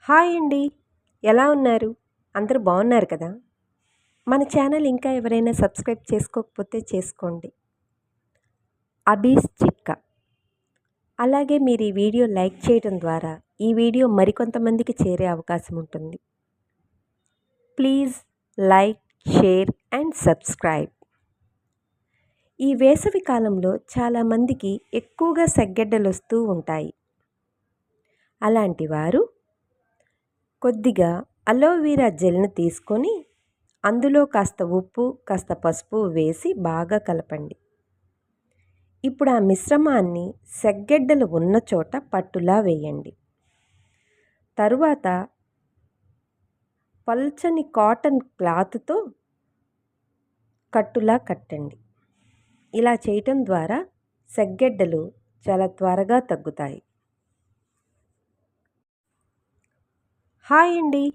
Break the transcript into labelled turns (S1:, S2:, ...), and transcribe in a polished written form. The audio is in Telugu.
S1: హాయ్ అండి. ఎలా ఉన్నారు? అందరూ బాగున్నారు కదా? మన ఛానల్ ఇంకా ఎవరైనా సబ్స్క్రైబ్ చేసుకోకపోతే చేసుకోండి. అబీస్ చిట్కా. అలాగే మీరు ఈ వీడియో లైక్ చేయడం ద్వారా ఈ వీడియో మరికొంతమందికి చేరే అవకాశం ఉంటుంది. Please like, share and subscribe. ఈ వేసవి కాలంలో చాలామందికి ఎక్కువగా సెగ్గెడ్డలు వస్తూ ఉంటాయి. అలాంటి వారు కొద్దిగా అలోవెరా జెల్ను తీసుకొని అందులో కాస్త ఉప్పు, కాస్త పసుపు వేసి బాగా కలపండి. ఇప్పుడు ఆ మిశ్రమాన్ని సెగ్గెడ్డలు ఉన్న చోట పట్టులా వేయండి. తరువాత పల్చని కాటన్ క్లాత్తో కట్టులా కట్టండి. ఇలా చేయటం ద్వారా సెగ్గెడ్డలు చాలా త్వరగా తగ్గుతాయి. హాయ్ అండి.